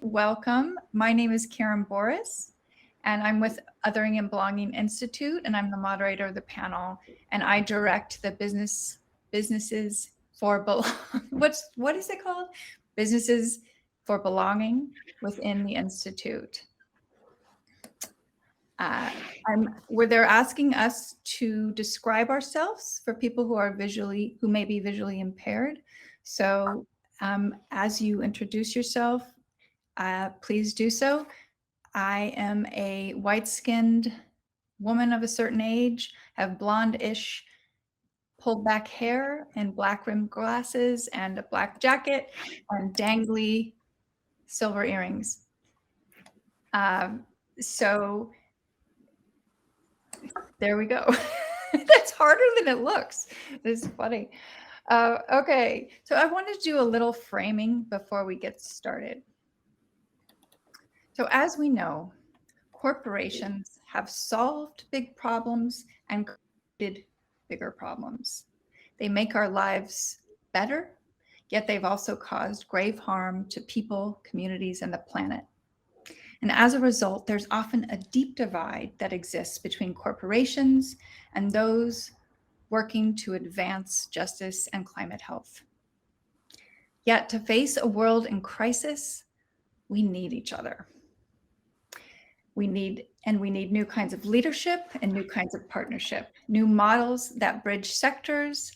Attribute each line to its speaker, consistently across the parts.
Speaker 1: Welcome. My name is Karen Boris, and I'm with Othering and Belonging Institute, and I'm the moderator of the panel, and I direct the businesses for what is it called? Businesses for Belonging within the Institute. Where they're asking us to describe ourselves for people who may be visually impaired. So as you introduce yourself, please do so. I am a white-skinned woman of a certain age, have blonde-ish pulled back hair and black rimmed glasses and a black jacket and dangly silver earrings. So there we go. That's harder than it looks. It's funny. Okay, so I wanted to do a little framing before we get started. So as we know, corporations have solved big problems and created bigger problems. They make our lives better, yet they've also caused grave harm to people, communities, and the planet. And as a result, there's often a deep divide that exists between corporations and those working to advance justice and climate health. Yet to face a world in crisis, we need each other. We need new kinds of leadership and new kinds of partnership, new models that bridge sectors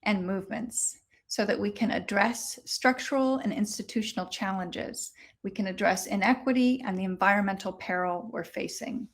Speaker 1: and movements so that we can address structural and institutional challenges. We can address inequity and the environmental peril we're facing.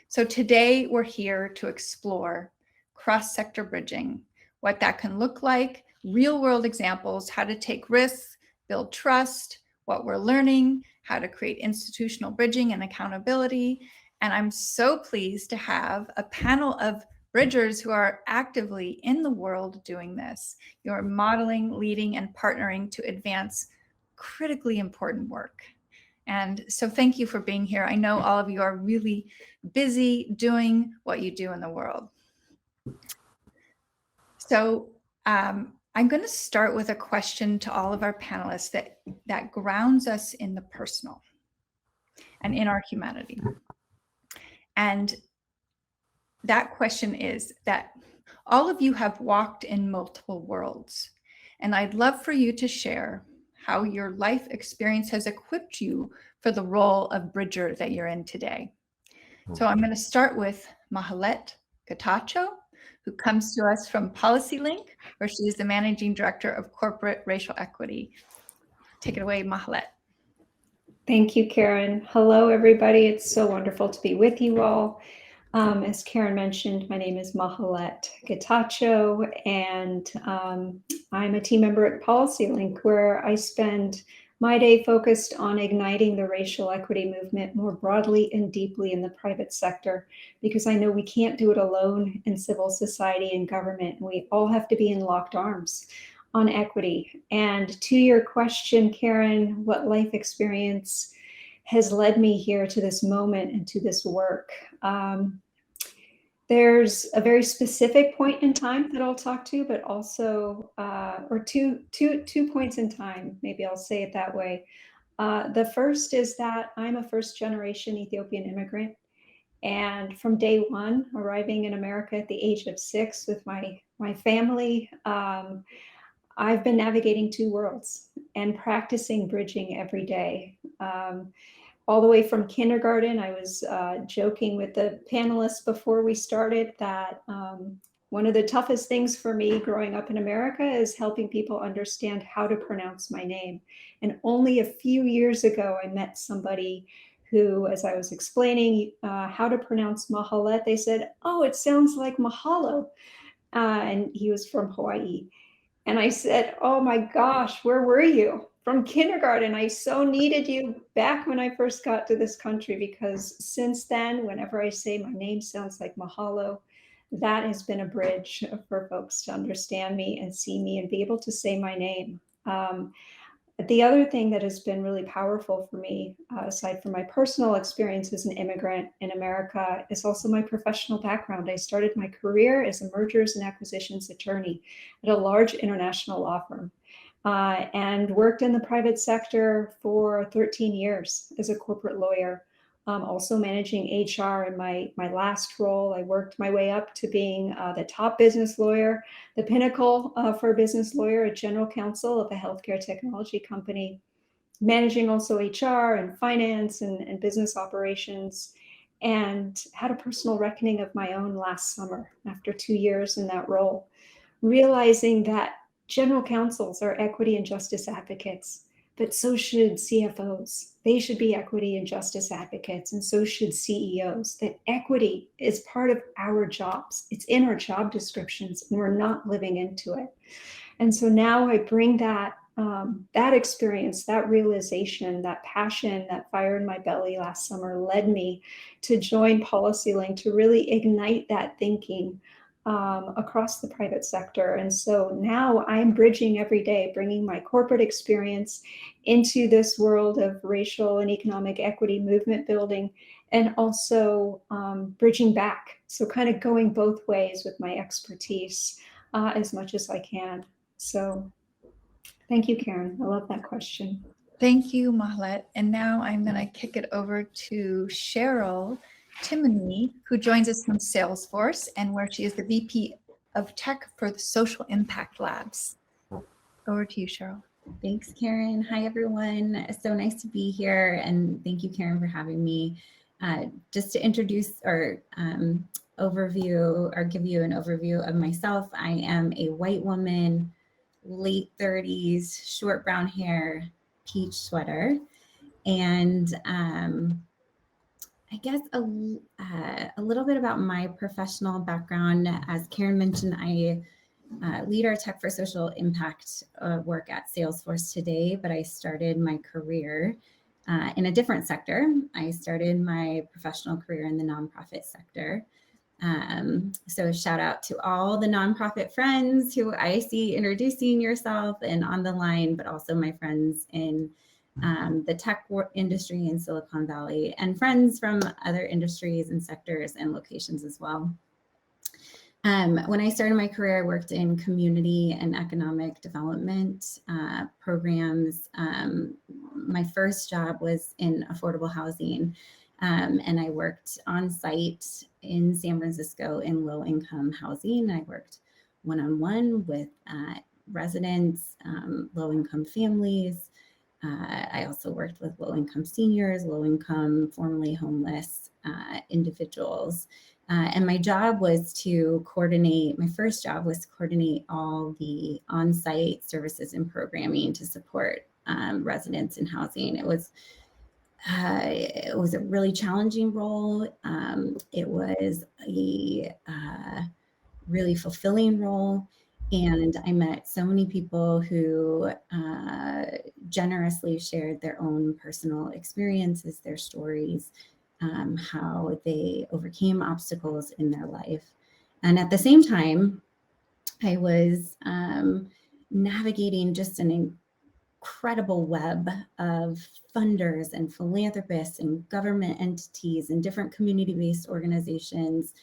Speaker 1: So today we're here to explore cross-sector bridging, what that can look like, real-world examples, how to take risks, build trust, what we're learning, how to create institutional bridging and accountability. And I'm so pleased to have a panel of bridgers who are actively in the world doing this. You're modeling, leading, and partnering to advance critically important work. And so thank you for being here. I know all of you are really busy doing what you do in the world. So I'm going to start with a question to all of our panelists that grounds us in the personal and in our humanity. And that question is that all of you have walked in multiple worlds, and I'd love for you to share how your life experience has equipped you for the role of bridger that you're in today. So I'm going to start with Mahlaette who comes to us from PolicyLink, where she is the Managing Director of Corporate Racial Equity. Take it away, Mahlaette.
Speaker 2: Thank you, Karen. Hello, everybody. It's so wonderful to be with you all. As Karen mentioned, my name is Mahlaette Getachew, and I'm a team member at PolicyLink, where I spend my day focused on igniting the racial equity movement more broadly and deeply in the private sector, because I know we can't do it alone in civil society and government. We all have to be in locked arms on equity. And to your question, Karen, what life experience has led me here to this moment and to this work? There's a very specific point in time that I'll talk to, but also, or two points in time, maybe I'll say it that way. The first is that I'm a first-generation Ethiopian immigrant. And from day one, arriving in America at the age of 6 with my family, I've been navigating two worlds and practicing bridging every day. All the way from kindergarten, I was joking with the panelists before we started that one of the toughest things for me growing up in America is helping people understand how to pronounce my name. And only a few years ago, I met somebody who, as I was explaining how to pronounce Mahlaette, they said, "Oh, it sounds like mahalo." And he was from Hawaii. And I said, "Oh my gosh, where were you? From kindergarten. I so needed you back when I first got to this country," because since then, whenever I say my name sounds like mahalo, that has been a bridge for folks to understand me and see me and be able to say my name. The other thing that has been really powerful for me, aside from my personal experience as an immigrant in America, is also my professional background. I started my career as a mergers and acquisitions attorney at a large international law firm, and worked in the private sector for 13 years as a corporate lawyer. Also managing HR in my last role. I worked my way up to being the top business lawyer, the pinnacle for a business lawyer, a general counsel of a healthcare technology company, managing also HR and finance and business operations, and had a personal reckoning of my own last summer after 2 years in that role, realizing that general counsels are equity and justice advocates, but so should CFOs. They should be equity and justice advocates, and so should CEOs. That equity is part of our jobs. It's in our job descriptions, and we're not living into it. And so now I bring that experience, that realization, that passion, that fire in my belly last summer led me to join PolicyLink to really ignite that thinking across the private sector. And so now I'm bridging every day, bringing my corporate experience into this world of racial and economic equity movement building, and also bridging back. So kind of going both ways with my expertise as much as I can. So thank you, Karen. I love that question.
Speaker 1: Thank you, Mahlaette. And now I'm going to kick it over to Cheryl Timoney, who joins us from Salesforce, and where she is the VP of Tech for the Social Impact Labs. Over to you, Cheryl.
Speaker 3: Thanks, Karen. Hi, everyone. So nice to be here, and thank you, Karen, for having me. Just to introduce or overview or give you an overview of myself, I am a white woman, late 30s, short brown hair, peach sweater, and I guess a little bit about my professional background. As Karen mentioned, I lead our Tech for Social Impact work at Salesforce today, but I started my career in a different sector. I started my professional career in the nonprofit sector. So shout out to all the nonprofit friends who I see introducing yourself and on the line, but also my friends in the tech industry in Silicon Valley, and friends from other industries and sectors and locations as well. When I started my career, I worked in community and economic development programs. My first job was in affordable housing, and I worked on site in San Francisco in low-income housing. I worked one-on-one with residents, low-income families. I also worked with low-income seniors, low-income, formerly homeless individuals. And my job was to coordinate, my first job was to coordinate all the on-site services and programming to support residents in housing. It was a really challenging role. It was a really fulfilling role. And I met so many people who generously shared their own personal experiences, their stories, how they overcame obstacles in their life. And at the same time, I was navigating just an incredible web of funders and philanthropists and government entities and different community-based organizations,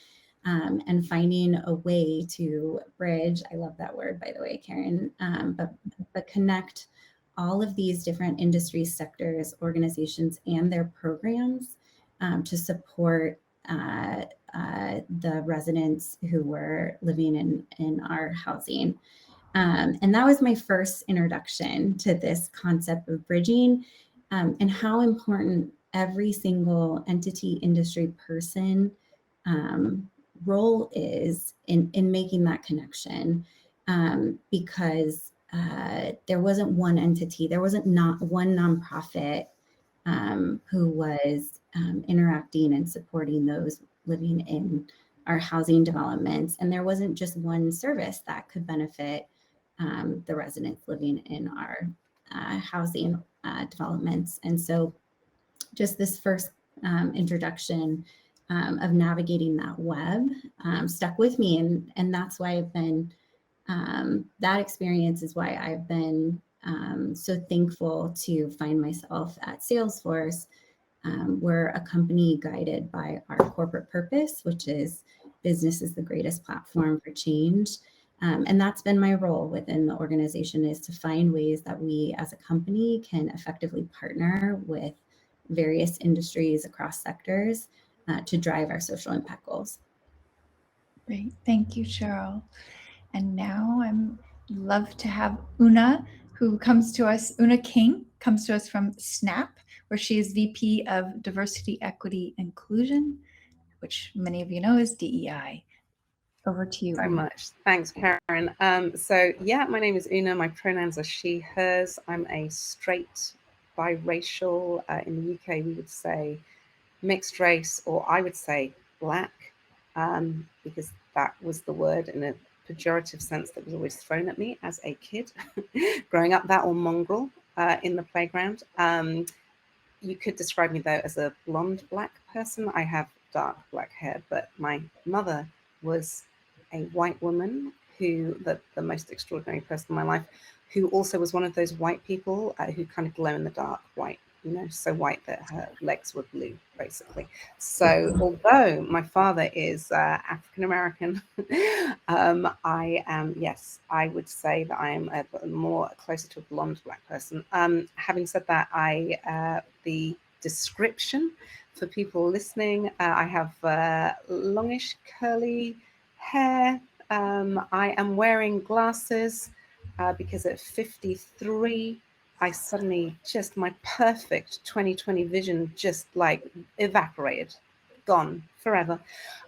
Speaker 3: and finding a way to bridge, I love that word, by the way, Karen, but connect all of these different industry sectors, organizations, and their programs to support the residents who were living in our housing. And that was my first introduction to this concept of bridging, and how important every single entity, industry, person role is in making that connection, because there wasn't one entity, there wasn't not one nonprofit who was interacting and supporting those living in our housing developments. And there wasn't just one service that could benefit the residents living in our housing developments. And so just this first introduction of navigating that web stuck with me. And that's why I've been, that experience is why I've been So thankful to find myself at Salesforce. We're a company guided by our corporate purpose, which is business is the greatest platform for change. And that's been my role within the organization, is to find ways that we as a company can effectively partner with various industries across sectors to drive our social impact goals.
Speaker 1: Great. Thank you, Cheryl. And now I'm love to have Una, who comes to us. Una King comes to us from SNAP, where she is VP of Diversity, Equity, Inclusion, which many of you know is DEI. Over to you.
Speaker 4: So much. Thanks, Karen. So yeah, my name is Una. My pronouns are she, hers. I'm a straight biracial. In the UK, we would say mixed race, or I would say black, because that was the word in a pejorative sense that was always thrown at me as a kid growing up, that or mongrel in the playground. You could describe me though as a blonde black person. I have dark black hair, but my mother was a white woman who, the most extraordinary person in my life, who also was one of those white people who kind of glow in the dark white, you know, so white that her legs were blue, basically. So although my father is African-American, I am, yes, I would say that I am more closer to a blonde black person. Having said that, the description for people listening, I have longish curly hair. I am wearing glasses because at 53, I suddenly just, my perfect 20/20 vision just like evaporated, gone forever.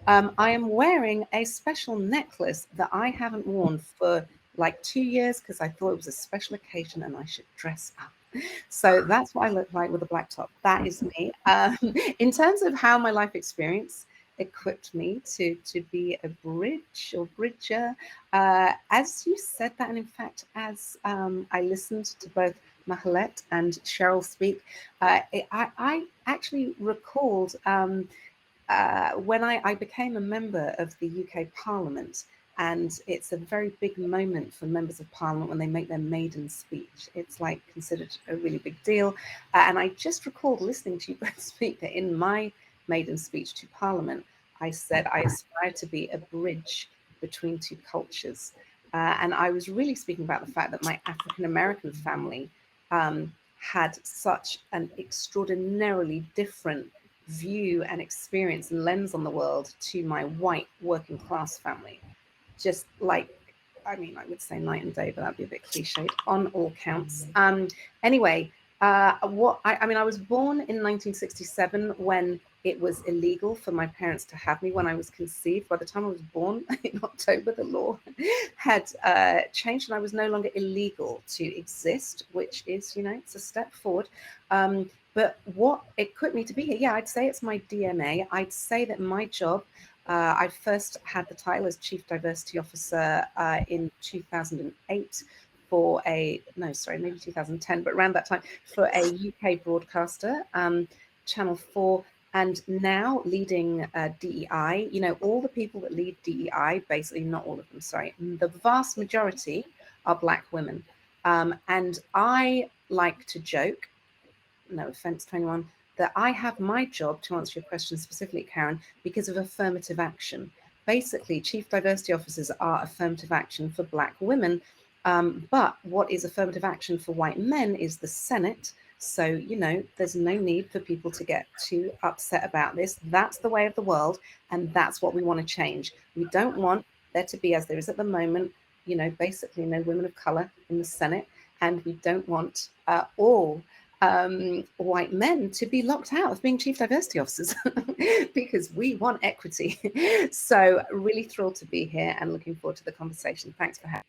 Speaker 4: I am wearing a special necklace that I haven't worn for like 2 years because I thought it was a special occasion and I should dress up. So that's what I look like with a black top. That is me. In terms of how my life experience equipped me to be a bridge or bridger, as you said that, and in fact, as I listened to both Mahlaette and Cheryl speak, I actually recalled when I became a member of the UK Parliament. And it's a very big moment for members of Parliament when they make their maiden speech. It's like considered a really big deal. And I just recalled listening to you both speak that in my maiden speech to Parliament, I said I aspire to be a bridge between two cultures. And I was really speaking about the fact that my African-American family had such an extraordinarily different view and experience and lens on the world to my white working class family. Just like, I mean, I would say night and day, but that'd be a bit cliched on all counts. Anyway, I was born in 1967 when it was illegal for my parents to have me when I was conceived. By the time I was born in October, the law had changed and I was no longer illegal to exist, which is, you know, it's a step forward. But what equipped me to be here, yeah, I'd say it's my DNA. I'd say that my job, I first had the title as Chief Diversity Officer in 2008 for maybe 2010, but around that time, for a UK broadcaster, Channel 4, and now leading DEI. You know, all the people that lead DEI, basically not all of them, sorry, the vast majority are Black women. And I like to joke, no offense to anyone, that I have my job, to answer your question specifically, Karen, because of affirmative action. Basically, Chief Diversity Officers are affirmative action for Black women. But what is affirmative action for white men is the Senate. So, you know, there's no need for people to get too upset about this. That's the way of the world. And that's what we want to change. We don't want there to be, as there is at the moment, you know, basically no women of color in the Senate. And we don't want all white men to be locked out of being chief diversity officers because we want equity. So really thrilled to be here and looking forward to the conversation. Thanks for having me.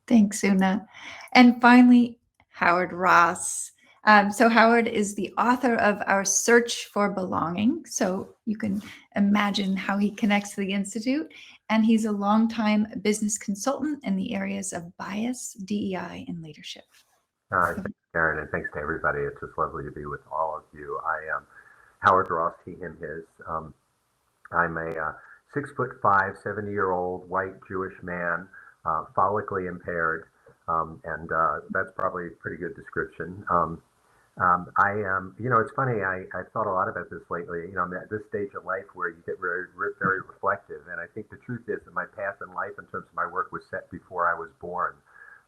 Speaker 1: Thanks, Una. And finally, Howard Ross. So Howard is the author of Our Search for Belonging. So you can imagine how he connects to the Institute. And he's a longtime business consultant in the areas of bias, DEI, and leadership.
Speaker 5: Thanks, Karen, and thanks to everybody. It's just lovely to be with all of you. I am Howard Ross, he, him, his. I'm a 6'5", 70-year-old white Jewish man, follically impaired, And that's probably a pretty good description. It's funny, I've thought a lot about this lately. I'm at this stage of life where you get very, very reflective. And I think the truth is that my path in life in terms of my work was set before I was born.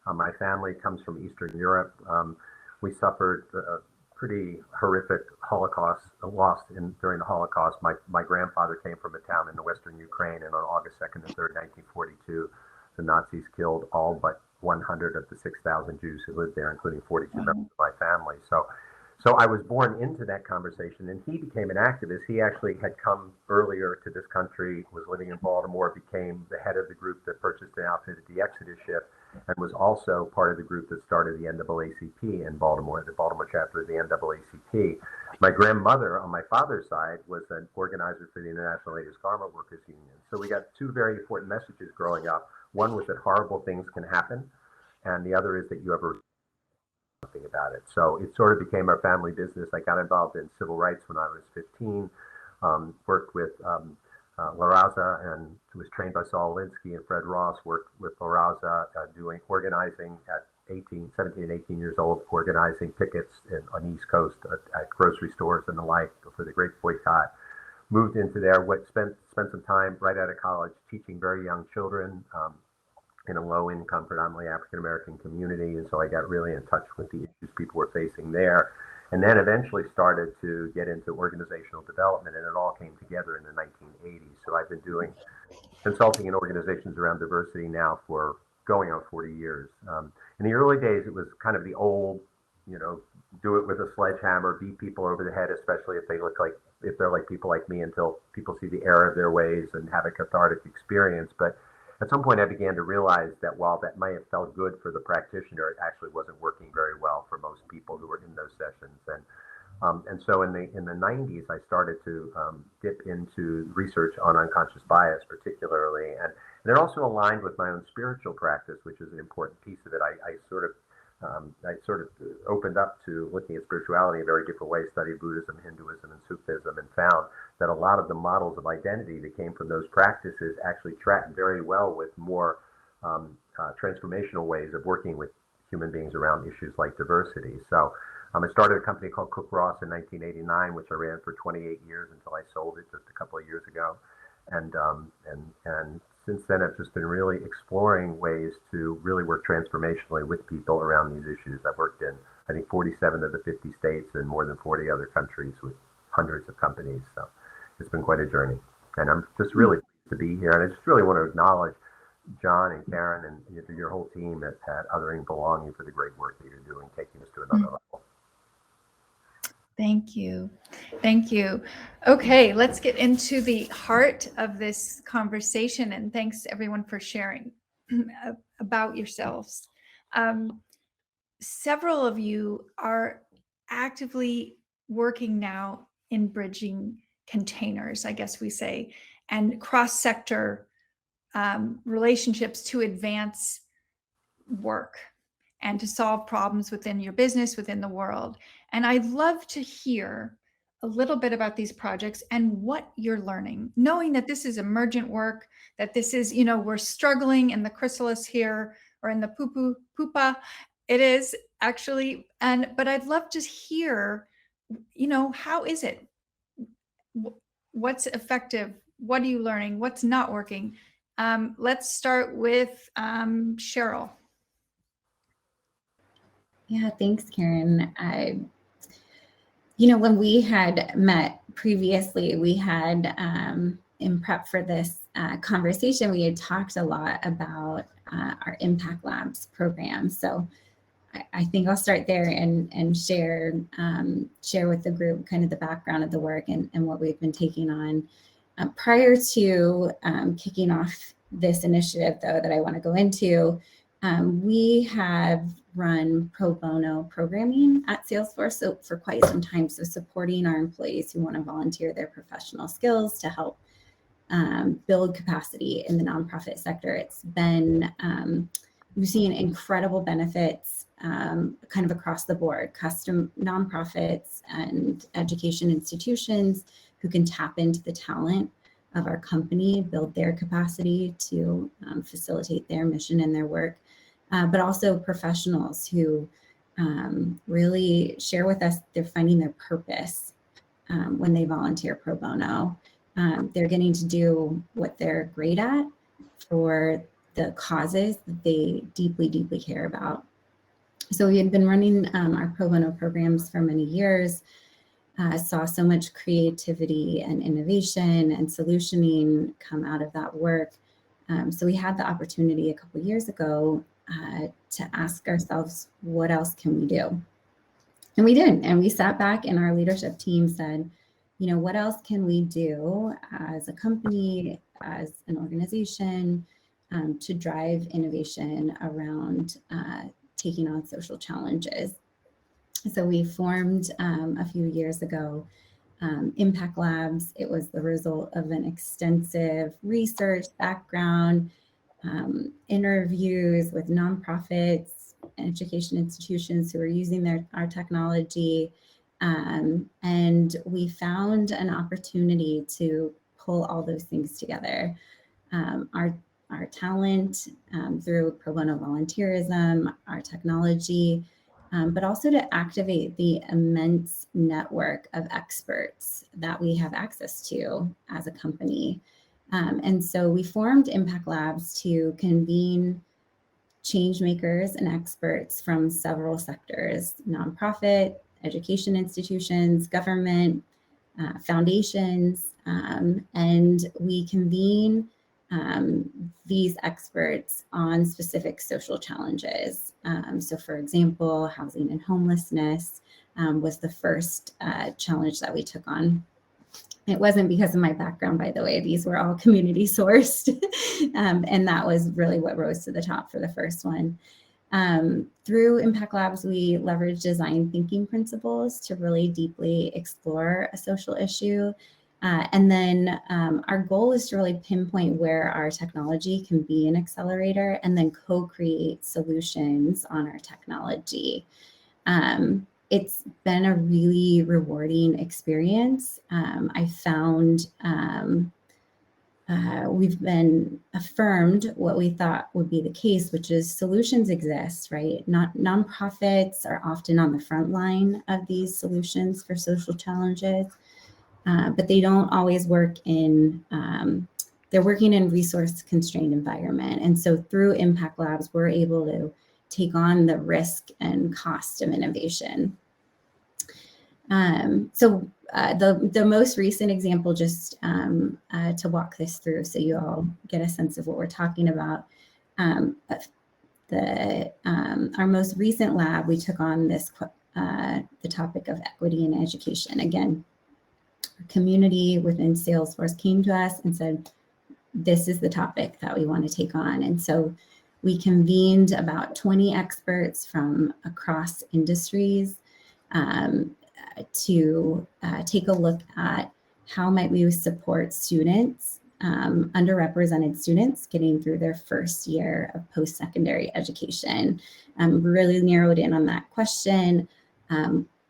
Speaker 5: My family comes from Eastern Europe. We suffered a pretty horrific Holocaust loss during the Holocaust. My grandfather came from a town in the Western Ukraine, and on August 2nd and 3rd, 1942, the Nazis killed all but 100 of the 6,000 Jews who lived there, including 42 members of my family. So I was born into that conversation, and he became an activist. He actually had come earlier to this country, was living in Baltimore, became the head of the group that purchased and outfitted the Exodus ship, and was also part of the group that started the NAACP in Baltimore, the Baltimore chapter of the NAACP. My grandmother on my father's side was an organizer for the International Ladies Garment Workers Union. So we got two very important messages growing up. One was that horrible things can happen, and the other is that you ever something about it. So it sort of became our family business. I got involved in civil rights when I was 15, worked with La Raza, and was trained by Saul Alinsky and Fred Ross, worked with La Raza doing organizing at 17 and 18 years old, organizing pickets on the East Coast at grocery stores and the like for the Great Boycott. Moved into there, spent some time right out of college teaching very young children in a low-income, predominantly African-American community, and so I got really in touch with the issues people were facing there, and then eventually started to get into organizational development, and it all came together in the 1980s. So I've been doing consulting in organizations around diversity now for going on 40 years. In the early days, it was kind of the old, do it with a sledgehammer, beat people over the head, especially if they're like people like me, until people see the error of their ways and have a cathartic experience. But at some point, I began to realize that while that might have felt good for the practitioner, it actually wasn't working very well for most people who were in those sessions. And so in the 90s, I started to dip into research on unconscious bias, particularly, and it also aligned with my own spiritual practice, which is an important piece of it. I sort of opened up to looking at spirituality in very different ways, studied Buddhism, Hinduism, and Sufism, and found that a lot of the models of identity that came from those practices actually tracked very well with more transformational ways of working with human beings around issues like diversity. So I started a company called Cook Ross in 1989, which I ran for 28 years until I sold it just a couple of years ago. And since then, I've just been really exploring ways to really work transformationally with people around these issues. I've worked in, I think, 47 of the 50 states and more than 40 other countries with hundreds of companies. So it's been quite a journey. And I'm just really pleased to be here. And I just really want to acknowledge John and Karen and your whole team at Othering Belonging for the great work that you're doing, taking us to another level.
Speaker 1: Thank you. Thank you. Okay, let's get into the heart of this conversation, and thanks everyone for sharing about yourselves. Several of you are actively working now in bridging containers, I guess we say, and cross-sector relationships to advance work and to solve problems within your business, within the world. And I'd love to hear a little bit about these projects and what you're learning, knowing that this is emergent work, that this is, we're struggling in the chrysalis here or in the pupa. It is actually, but I'd love to hear, how is it? What's effective? What are you learning? What's not working? Let's start with Cheryl.
Speaker 3: Yeah, thanks, Karen. When we had met previously, we had, in prep for this conversation, we had talked a lot about our Impact Labs program. So I think I'll start there and share with the group kind of the background of the work and what we've been taking on. Prior to kicking off this initiative, though, that I want to go into, we have run pro bono programming at Salesforce for quite some time. So supporting our employees who want to volunteer their professional skills to help build capacity in the nonprofit sector. It's been, we've seen incredible benefits kind of across the board, custom nonprofits and education institutions who can tap into the talent of our company, build their capacity to facilitate their mission and their work. but also professionals who really share with us they're finding their purpose when they volunteer pro bono. They're getting to do what they're great at for the causes that they deeply, deeply care about. So we had been running our pro bono programs for many years, saw so much creativity and innovation and solutioning come out of that work. So we had the opportunity a couple of years ago to ask ourselves, what else can we do? And we did. And we sat back and our leadership team said, you know, what else can we do as a company, as an organization, to drive innovation around taking on social challenges? So we formed a few years ago Impact Labs. It was the result of an extensive research background, interviews with nonprofits, education institutions who are using our technology. And we found an opportunity to pull all those things together. Our talent through pro bono volunteerism, our technology, but also to activate the immense network of experts that we have access to as a company. And so we formed Impact Labs to convene change makers and experts from several sectors: nonprofit, education institutions, government, foundations, and we convene these experts on specific social challenges. So for example, housing and homelessness was the first challenge that we took on. It wasn't because of my background, by the way. These were all community sourced. And that was really what rose to the top for the first one. Through Impact Labs, we leverage design thinking principles to really deeply explore a social issue. And then our goal is to really pinpoint where our technology can be an accelerator and then co-create solutions on our technology. It's been a really rewarding experience. I found we've been affirmed what we thought would be the case, which is solutions exist, right? Nonprofits are often on the front line of these solutions for social challenges, but they don't always work in, they're working in resource constrained environment. And so through Impact Labs, we're able to take on the risk and cost of innovation. So the most recent example, just to walk this through so you all get a sense of what we're talking about, our most recent lab, we took on this the topic of equity in education. Again, our community within Salesforce came to us and said, this is the topic that we want to take on. And so we convened about 20 experts from across industries to take a look at how might we support students, underrepresented students getting through their first year of post-secondary education. Really narrowed in on that question.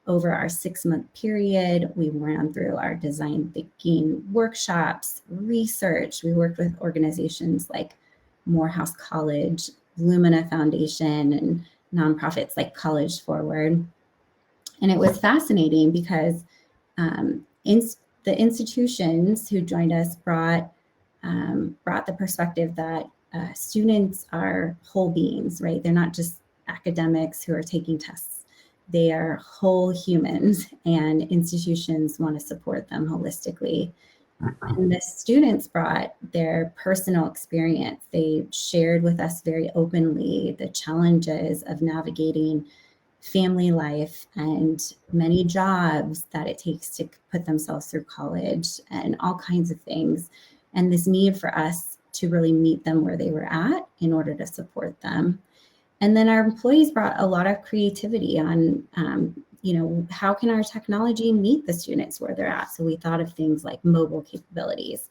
Speaker 3: Over our 6-month period, we ran through our design thinking workshops, research. We worked with organizations like Morehouse College, Lumina Foundation, and nonprofits like College Forward. And it was fascinating because the institutions who joined us brought the perspective that students are whole beings, right? They're not just academics who are taking tests. They are whole humans, and institutions want to support them holistically. And the students brought their personal experience. They shared with us very openly the challenges of navigating family life and many jobs that it takes to put themselves through college and all kinds of things. And this need for us to really meet them where they were at in order to support them. And then our employees brought a lot of creativity on, how can our technology meet the students where they're at? So we thought of things like mobile capabilities.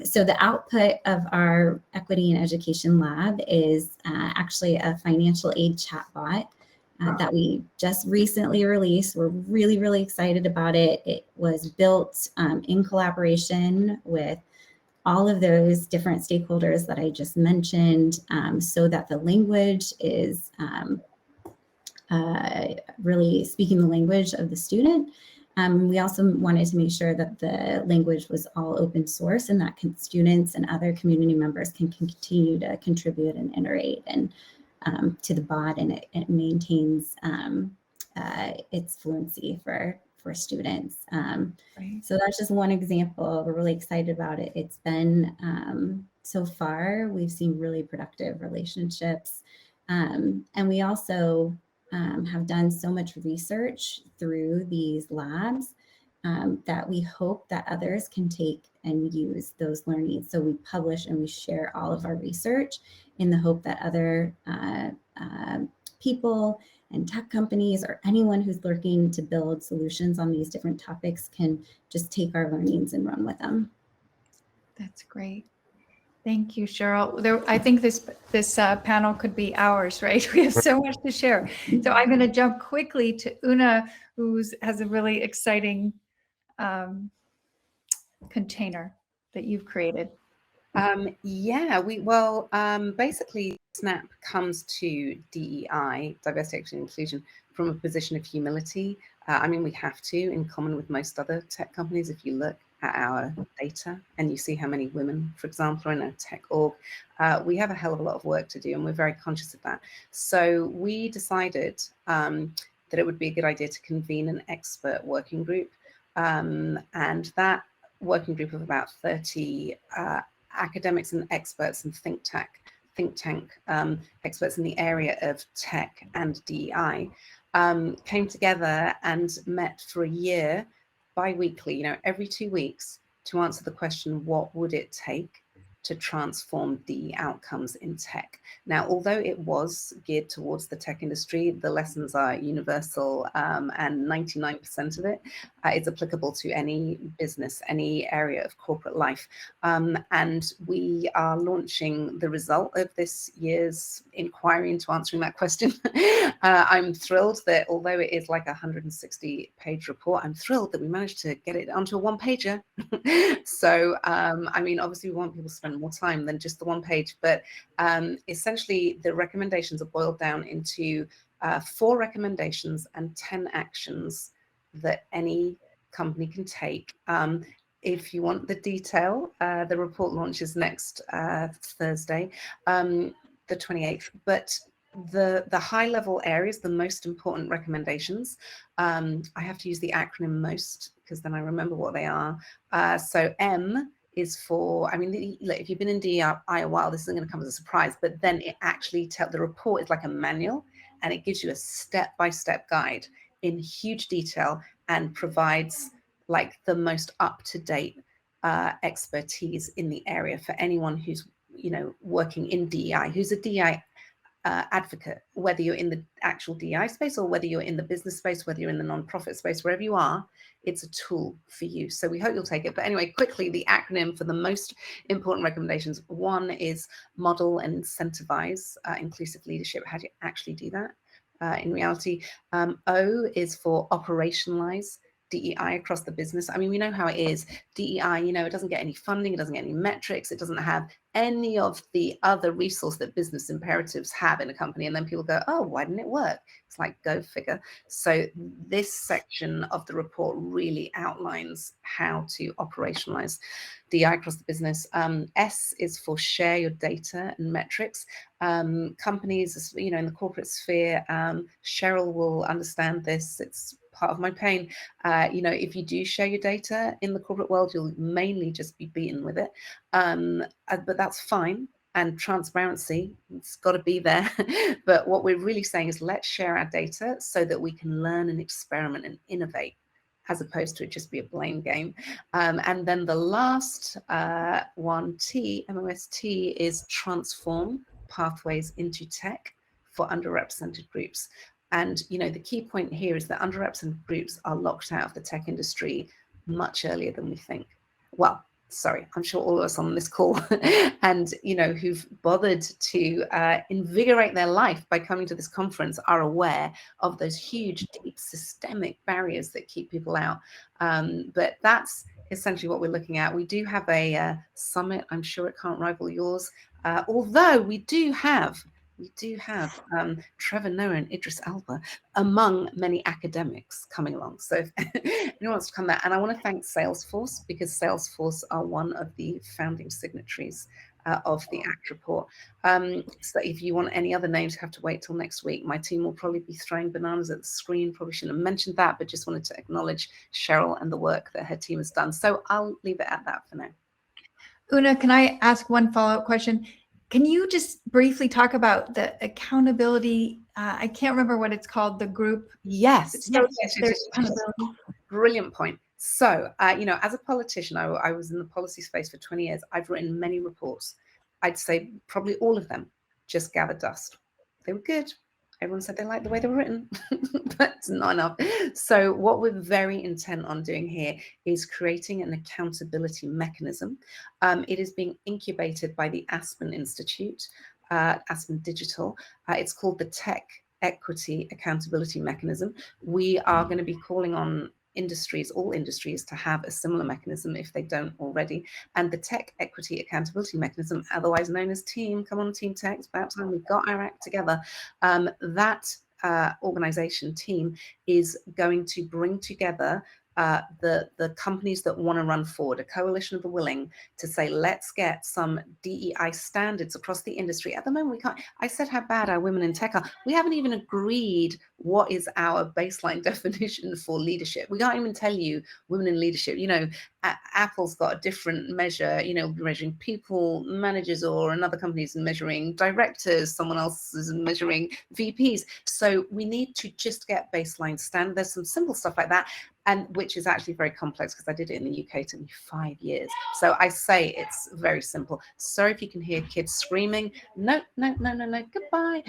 Speaker 3: So the output of our Equity in Education Lab is actually a financial aid chatbot that we just recently released. We're really, really excited about it. It was built in collaboration with all of those different stakeholders that I just mentioned, so that the language is really speaking the language of the student. We also wanted to make sure that the language was all open source and that students and other community members can continue to contribute and iterate and to the bot, and it maintains its fluency for students.
Speaker 1: Right.
Speaker 3: So that's just one example. We're really excited about it. It's been, so far, we've seen really productive relationships. And we also have done so much research through these labs that we hope that others can take and use those learnings. So we publish and we share all of our research in the hope that other people and tech companies or anyone who's looking to build solutions on these different topics can just take our learnings and run with them.
Speaker 1: That's great. Thank you, Cheryl. I think this panel could be hours, right? We have so much to share. So I'm going to jump quickly to Una, who has a really exciting container that you've created.
Speaker 4: Basically, SNAP comes to DEI, diversity, equity, and inclusion, from a position of humility. I mean, we have to, in common with most other tech companies. If you look at our data and you see how many women, for example, are in a tech org, we have a hell of a lot of work to do, and we're very conscious of that. So we decided that it would be a good idea to convene an expert working group, and that working group of about 30 academics and experts and think tank experts in the area of tech and DEI came together and met for a year, bi-weekly, every 2 weeks, to answer the question, what would it take to transform the outcomes in tech? Now, although it was geared towards the tech industry, the lessons are universal, and 99% of it is applicable to any business, any area of corporate life. And we are launching the result of this year's inquiry into answering that question. I'm thrilled that although it is like a 160-page report, I'm thrilled that we managed to get it onto a one-pager. So, I mean, obviously we want people to spend more time than just the one page, but essentially the recommendations are boiled down into 4 recommendations and 10 actions that any company can take. If you want the detail, the report launches next Thursday, the 28th, but the high level areas, the most important recommendations, I have to use the acronym MOST because then I remember what they are. So M is for, I mean, if you've been in DEI a while, this isn't going to come as a surprise, but then it actually the report is like a manual, and it gives you a step-by-step guide in huge detail and provides like the most up-to-date expertise in the area for anyone who's, working in DEI, who's a DEI advocate, whether you're in the actual DEI space or whether you're in the business space, whether you're in the nonprofit space, wherever you are, it's a tool for you. So we hope you'll take it. But anyway, quickly, the acronym for the most important recommendations. 1 is model and incentivize inclusive leadership. How do you actually do that in reality? O is for operationalize DEI across the business. I mean, we know how it is. DEI, it doesn't get any funding, it doesn't get any metrics, it doesn't have any of the other resource that business imperatives have in a company. And then people go, oh, why didn't it work? It's like, go figure. So this section of the report really outlines how to operationalize DEI across the business. S is for share your data and metrics. Companies, in the corporate sphere, Cheryl will understand this. It's part of my pain. If you do share your data in the corporate world, you'll mainly just be beaten with it. But that's fine. And transparency, it's got to be there. But what we're really saying is let's share our data so that we can learn and experiment and innovate, as opposed to it just be a blame game. And then the last one, T, MOST, is transform pathways into tech for underrepresented groups. And, the key point here is that underrepresented groups are locked out of the tech industry much earlier than we think. Well, sorry, I'm sure all of us on this call and, who've bothered to invigorate their life by coming to this conference are aware of those huge, deep, systemic barriers that keep people out. But that's essentially what we're looking at. We do have a summit. I'm sure it can't rival yours, although we do have Trevor Noah and Idris Elba among many academics coming along. So if anyone wants to come there, and I want to thank Salesforce, because Salesforce are one of the founding signatories of the ACT report. So if you want any other names, you have to wait till next week. My team will probably be throwing bananas at the screen. Probably shouldn't have mentioned that, but just wanted to acknowledge Cheryl and the work that her team has done. So I'll leave it at that for now.
Speaker 1: Una, can I ask one follow-up question? Can you just briefly talk about the accountability? I can't remember what it's called, the group.
Speaker 4: Yes.
Speaker 1: Accountability.
Speaker 4: Brilliant point. So, as a politician, I was in the policy space for 20 years. I've written many reports. I'd say probably all of them just gathered dust. They were good. Everyone said they liked the way they were written, but it's not enough. So what we're very intent on doing here is creating an accountability mechanism. It is being incubated by the Aspen Institute, Aspen Digital. It's called the Tech Equity Accountability Mechanism. We are going to be calling on all industries to have a similar mechanism if they don't already. And the Tech Equity Accountability Mechanism, otherwise known as TEAM, come on Team Tech, it's about time we got our act together. That organization, TEAM, is going to bring together the companies that want to run forward, a coalition of the willing, to say, let's get some DEI standards across the industry. At the moment, we can't. I said how bad our women in tech are. We haven't even agreed what is our baseline definition for leadership. We can't even tell you women in leadership. Apple's got a different measure, measuring people, managers, or another company's measuring directors, someone else is measuring VPs. So we need to just get baseline standard. There's some simple stuff like that, and which is actually very complex because I did it in the UK. It took me 5 years. So I say it's very simple. Sorry if you can hear kids screaming. No, goodbye.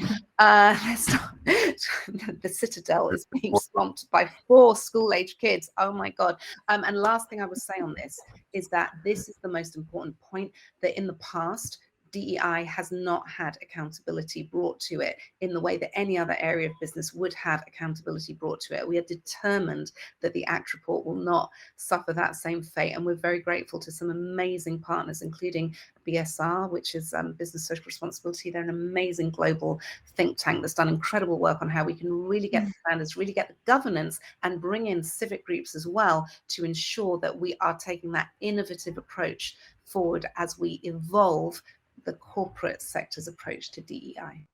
Speaker 4: The Citadel is being swamped by 4 school-age kids. Oh my God. And last thing I would say on this is that this is the most important point, that in the past, DEI has not had accountability brought to it in the way that any other area of business would have accountability brought to it. We are determined that the ACT report will not suffer that same fate. And we're very grateful to some amazing partners, including BSR, which is Business Social Responsibility. They're an amazing global think tank that's done incredible work on how we can really get the standards, really get the governance, and bring in civic groups as well to ensure that we are taking that innovative approach forward as we evolve the corporate sector's approach to DEI.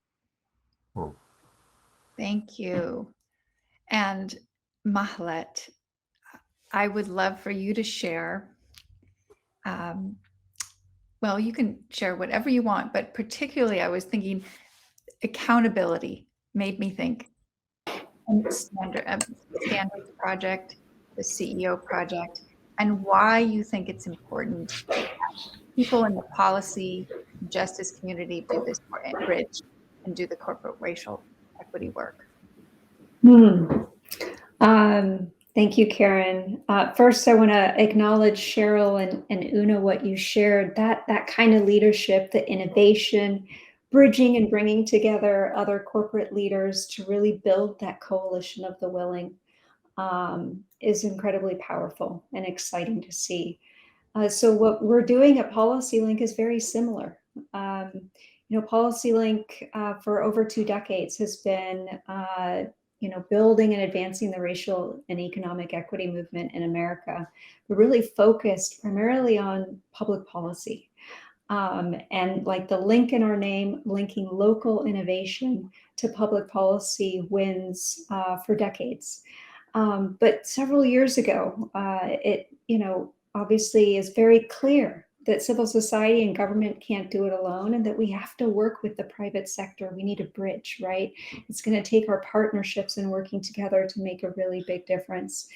Speaker 1: Thank you. And Mahlaette, I would love for you to share. Well, you can share whatever you want, but particularly I was thinking accountability made me think. Standards project, the CEO project, and why you think it's important that people in the policy justice community do this bridge and do the corporate racial equity work.
Speaker 2: Thank you, Karen. First, I want to acknowledge Cheryl and Una, what you shared, that kind of leadership, the innovation, bridging and bringing together other corporate leaders to really build that coalition of the willing is incredibly powerful and exciting to see. So what we're doing at PolicyLink is very similar. PolicyLink for over 2 decades has been building and advancing the racial and economic equity movement in America. We're really focused primarily on public policy. And like the link in our name, linking local innovation to public policy wins for decades. But several years ago, it obviously is very clear that civil society and government can't do it alone, and that we have to work with the private sector. We need a bridge, right? It's going to take our partnerships and working together to make a really big difference.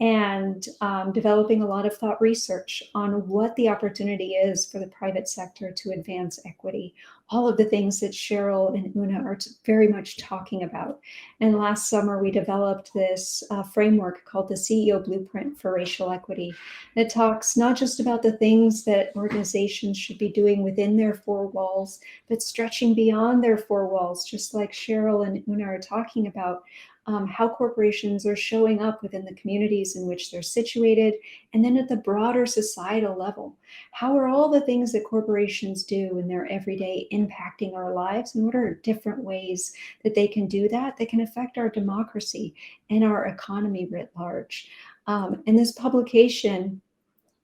Speaker 2: And developing a lot of thought research on what the opportunity is for the private sector to advance equity. All of the things that Cheryl and Una are very much talking about. And last summer, we developed this framework called the CEO Blueprint for Racial Equity. That talks not just about the things that organizations should be doing within their 4 walls, but stretching beyond their 4 walls, just like Cheryl and Una are talking about. how corporations are showing up within the communities in which they're situated, and then at the broader societal level. How are all the things that corporations do in their everyday impacting our lives, and what are different ways that they can do that can affect our democracy and our economy writ large? And this publication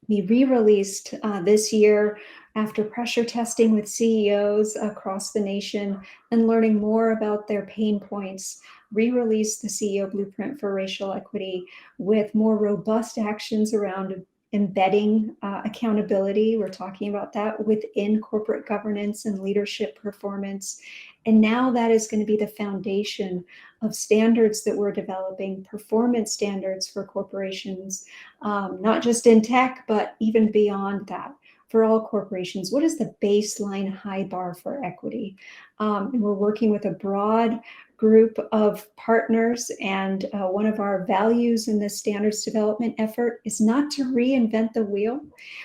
Speaker 2: we re-released this year after pressure testing with CEOs across the nation and learning more about their pain points, re-released the CEO Blueprint for Racial Equity with more robust actions around embedding accountability. We're talking about that within corporate governance and leadership performance. And now that is going to be the foundation of standards that we're developing, performance standards for corporations, not just in tech, but even beyond that for all corporations. What is the baseline high bar for equity? And we're working with a broad group of partners, and one of our values in this standards development effort is not to reinvent the wheel.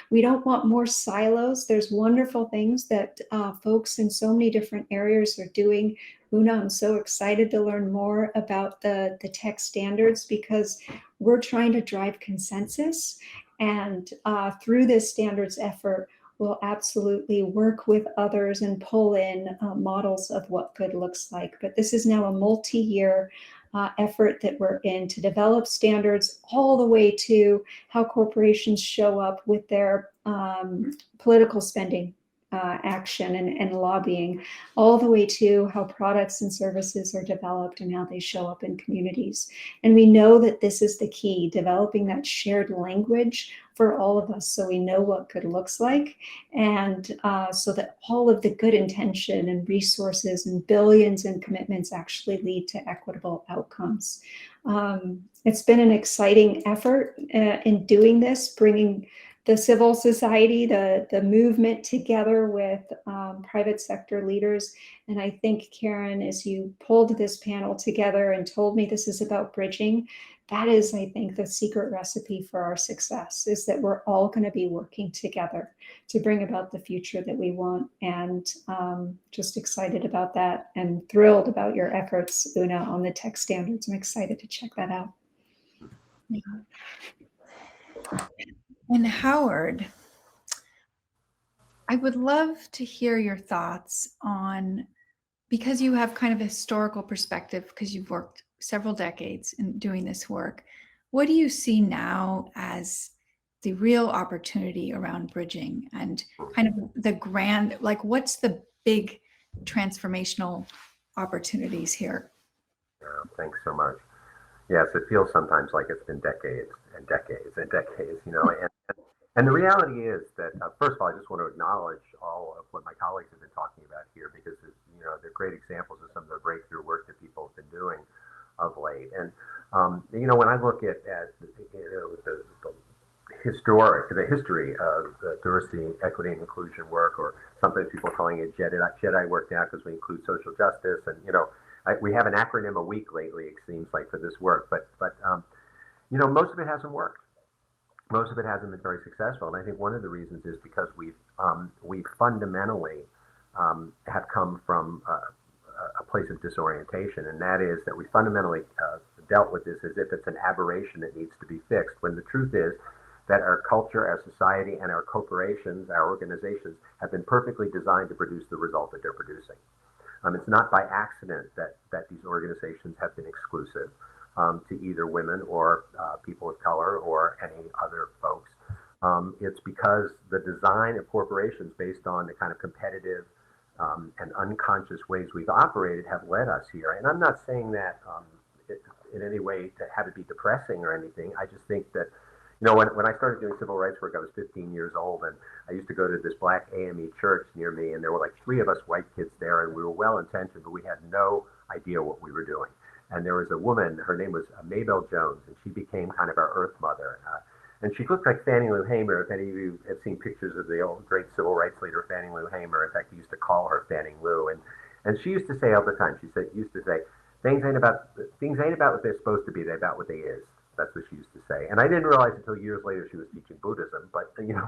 Speaker 2: We don't want more silos. There's wonderful things that folks in so many different areas are doing. Una, I'm so excited to learn more about the tech standards because we're trying to drive consensus. And through this standards effort, we'll absolutely work with others and pull in models of what good looks like. But this is now a multi-year effort that we're in to develop standards all the way to how corporations show up with their political spending action and lobbying, all the way to how products and services are developed and how they show up in communities. And we know that this is the key, developing that shared language for all of us so we know what good looks like, and so that all of the good intention and resources and billions in commitments actually lead to equitable outcomes. It's been an exciting effort in doing this, bringing the civil society, the movement together with private sector leaders. And I think, Karen, as you pulled this panel together and told me this is about bridging, that is, I think, the secret recipe for our success, is that we're all going to be working together to bring about the future that we want. And just excited about that and thrilled about your efforts, Una, on the tech standards. I'm excited to check that out.
Speaker 1: Yeah. And Howard, I would love to hear your thoughts on, because you have kind of a historical perspective, because you've worked several decades in doing this work, what do you see now as the real opportunity around bridging and kind of the grand, like what's the big transformational opportunities here?
Speaker 5: Yeah, thanks so much. Yes, it feels sometimes like it's been decades and decades and decades, you know, and the reality is that, first of all, I just want to acknowledge all of what my colleagues have been talking about here, because, you know, they're great examples of some of the breakthrough work that people have been doing of late. And, you know, when I look at you know, the history of the diversity, equity, and inclusion work, or sometimes people are calling it JEDI work now because we include social justice, and, you know, we have an acronym a week lately, it seems like, for this work, but you know, most of it hasn't worked. Most of it hasn't been very successful, and I think one of the reasons is because we've fundamentally have come from a place of disorientation, and that is that we fundamentally dealt with this as if it's an aberration that needs to be fixed, when the truth is that our culture, our society, and our corporations, our organizations have been perfectly designed to produce the result that they're producing. It's not by accident that these organizations have been exclusive to either women or people of color or any other folks. It's because the design of corporations, based on the kind of competitive and unconscious ways we've operated, have led us here. And I'm not saying that in any way to have it be depressing or anything. I just think that, you know, when I started doing civil rights work, I was 15 years old, and I used to go to this black AME church near me, and there were like 3 of us white kids there, and we were well-intentioned, but we had no idea what we were doing. And there was a woman, her name was Maybelle Jones, and she became kind of our Earth Mother. And she looked like Fannie Lou Hamer. If any of you have seen pictures of the old great civil rights leader, Fannie Lou Hamer, in fact, we used to call her Fannie Lou. And she used to say all the time, used to say, things ain't about what they're supposed to be, they're about what they is. That's what she used to say. And I didn't realize until years later she was teaching Buddhism, but, you know,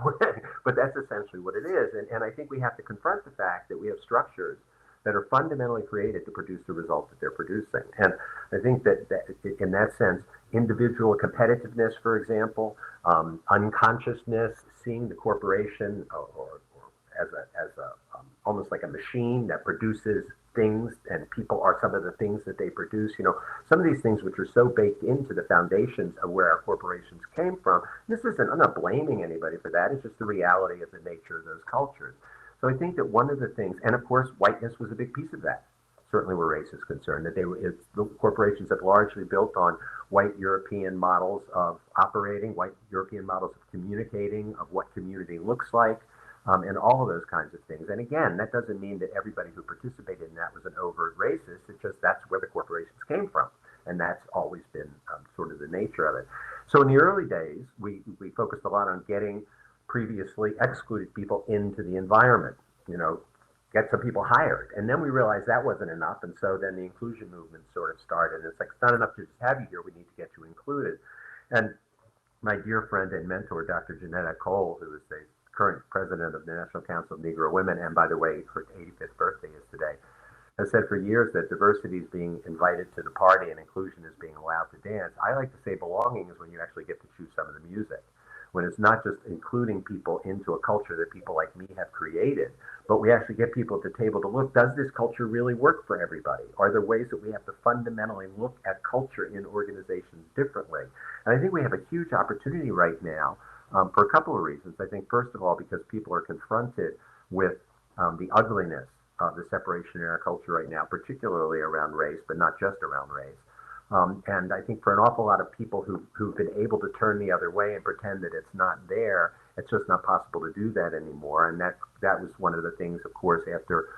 Speaker 5: but that's essentially what it is. And I think we have to confront the fact that we have structures that are fundamentally created to produce the result that they're producing. And I think that in that sense, individual competitiveness, for example, unconsciousness, seeing the corporation or as a almost like a machine that produces things, and people are some of the things that they produce. You know, some of these things which are so baked into the foundations of where our corporations came from. This isn't, I'm not blaming anybody for that. It's just the reality of the nature of those cultures. So I think that one of the things, and of course, whiteness was a big piece of that. Certainly where race is concerned, that the corporations have largely built on white European models of operating, white European models of communicating, of what community looks like, and all of those kinds of things. And again, that doesn't mean that everybody who participated in that was an overt racist. It's just that's where the corporations came from. And that's always been sort of the nature of it. So in the early days, we focused a lot on getting previously excluded people into the environment, you know, get some people hired. And then we realized that wasn't enough. And so then the inclusion movement sort of started. And it's like, it's not enough to just have you here. We need to get you included. And my dear friend and mentor, Dr. Janetta Cole, who is the current president of the National Council of Negro Women, and by the way, her 85th birthday is today, has said for years that diversity is being invited to the party and inclusion is being allowed to dance. I like to say belonging is when you actually get to choose some of the music, when it's not just including people into a culture that people like me have created, but we actually get people at the table to look, does this culture really work for everybody? Are there ways that we have to fundamentally look at culture in organizations differently? And I think we have a huge opportunity right now for a couple of reasons. I think, first of all, because people are confronted with the ugliness of the separation in our culture right now, particularly around race, but not just around race. And I think for an awful lot of people who've been able to turn the other way and pretend that it's not there, it's just not possible to do that anymore. And that was one of the things, of course, after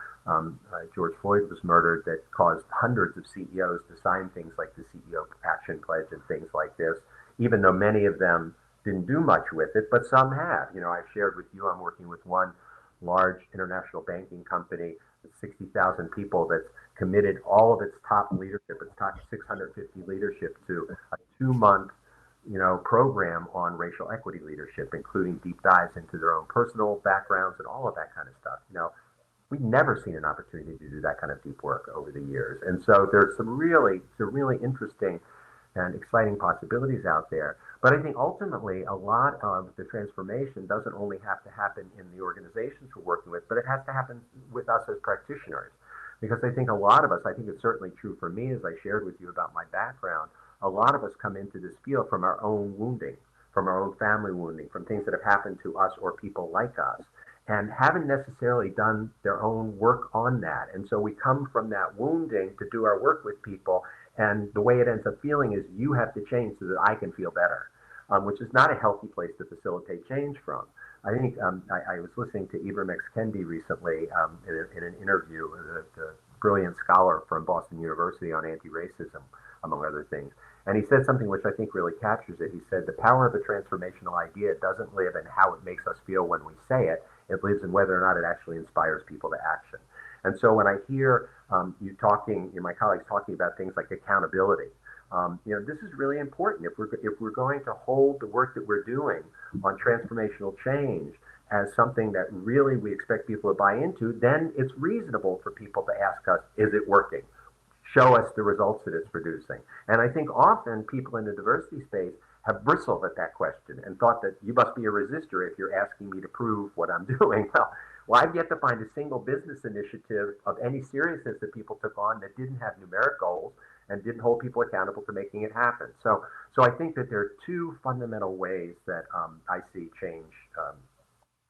Speaker 5: George Floyd was murdered, that caused hundreds of CEOs to sign things like the CEO Action Pledge and things like this, even though many of them didn't do much with it, but some have. You know, I've shared with you, I'm working with one large international banking company with 60,000 people that's committed all of its top leadership, its top 650 leadership, to a 2-month, you know, program on racial equity leadership, including deep dives into their own personal backgrounds and all of that kind of stuff. You know, we've never seen an opportunity to do that kind of deep work over the years. And so there's some really interesting and exciting possibilities out there. But I think ultimately a lot of the transformation doesn't only have to happen in the organizations we're working with, but it has to happen with us as practitioners. Because I think a lot of us, I think it's certainly true for me, as I shared with you about my background, a lot of us come into this field from our own wounding, from our own family wounding, from things that have happened to us or people like us, and haven't necessarily done their own work on that. And so we come from that wounding to do our work with people. And the way it ends up feeling is you have to change so that I can feel better, which is not a healthy place to facilitate change from. I think I was listening to Ibram X. Kendi recently in an interview, the brilliant scholar from Boston University on anti-racism, among other things. And he said something which I think really captures it. He said, the power of a transformational idea doesn't live in how it makes us feel when we say it. It lives in whether or not it actually inspires people to action. And so when I hear my colleagues talking about things like accountability, this is really important. If we're going to hold the work that we're doing on transformational change as something that really we expect people to buy into, then it's reasonable for people to ask us, is it working? Show us the results that it's producing. And I think often people in the diversity space have bristled at that question and thought that you must be a resistor if you're asking me to prove what I'm doing. Well, I've yet to find a single business initiative of any seriousness that people took on that didn't have numeric goals and didn't hold people accountable to making it happen. So I think that there are two fundamental ways that I see change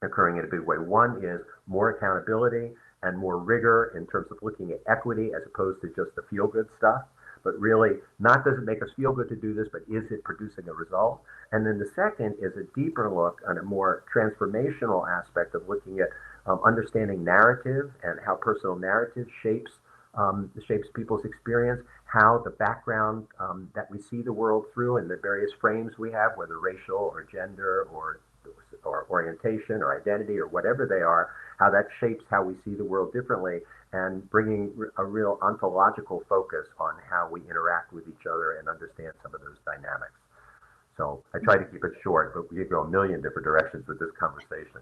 Speaker 5: occurring in a big way. One is more accountability and more rigor in terms of looking at equity as opposed to just the feel-good stuff. But really, not does it make us feel good to do this, but is it producing a result? And then the second is a deeper look on a more transformational aspect of looking at understanding narrative and how personal narrative shapes people's experience, how the background that we see the world through and the various frames we have, whether racial or gender or orientation or identity or whatever they are, how that shapes how we see the world differently, and bringing a real ontological focus on how we interact with each other and understand some of those dynamics. So I try to keep it short, but we could go a million different directions with this conversation.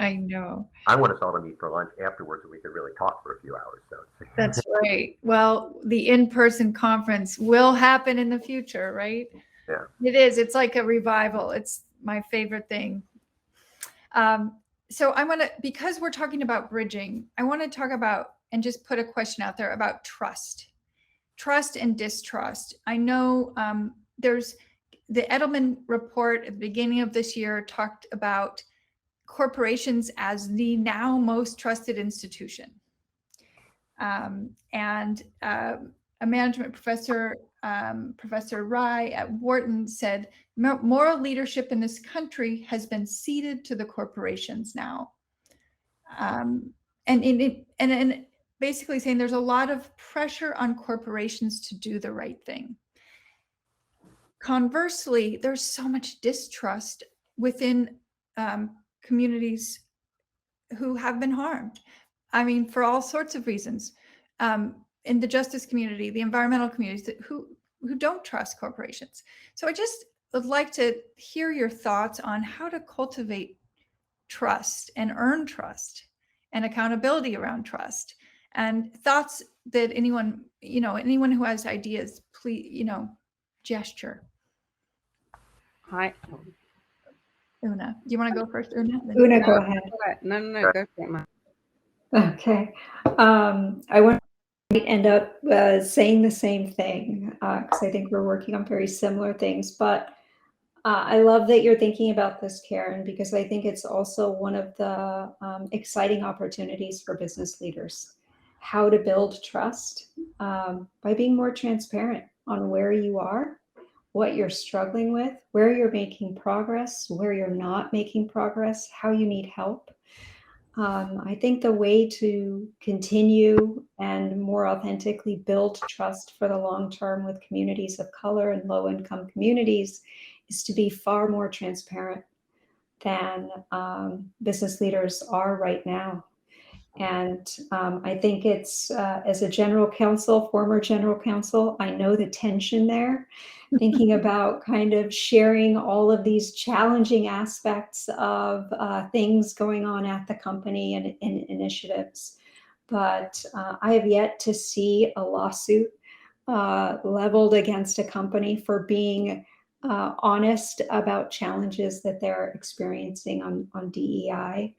Speaker 1: I know.
Speaker 5: I want us all to meet for lunch afterwards so we could really talk for a few hours. So
Speaker 1: That's right. Well, the in-person conference will happen in the future, right?
Speaker 5: Yeah.
Speaker 1: It is. It's like a revival. It's my favorite thing. So I want to, because we're talking about bridging, I want to talk about and just put a question out there about trust and distrust. I know there's the Edelman report at the beginning of this year talked about corporations as the now most trusted institution. A management professor, Professor Rai at Wharton, said moral leadership in this country has been ceded to the corporations now. And basically saying there's a lot of pressure on corporations to do the right thing. Conversely, there's so much distrust within communities who have been harmed. I mean, for all sorts of reasons. In the justice community, the environmental communities who don't trust corporations. So I just would like to hear your thoughts on how to cultivate trust and earn trust and accountability around trust, and thoughts that anyone who has ideas, please, gesture.
Speaker 4: Hi.
Speaker 1: Una, do you want to go first, Una?
Speaker 2: Una, go ahead.
Speaker 4: No, go for it, Matt.
Speaker 2: Okay. I want to end up saying the same thing because I think we're working on very similar things. But I love that you're thinking about this, Karen, because I think it's also one of the exciting opportunities for business leaders. How to build trust by being more transparent on where you are, what you're struggling with, where you're making progress, where you're not making progress, how you need help. I think the way to continue and more authentically build trust for the long term with communities of color and low-income communities is to be far more transparent than business leaders are right now. And I think it's, as a general counsel, former general counsel, I know the tension there, thinking about kind of sharing all of these challenging aspects of things going on at the company and initiatives. But I have yet to see a lawsuit leveled against a company for being honest about challenges that they're experiencing on DEI.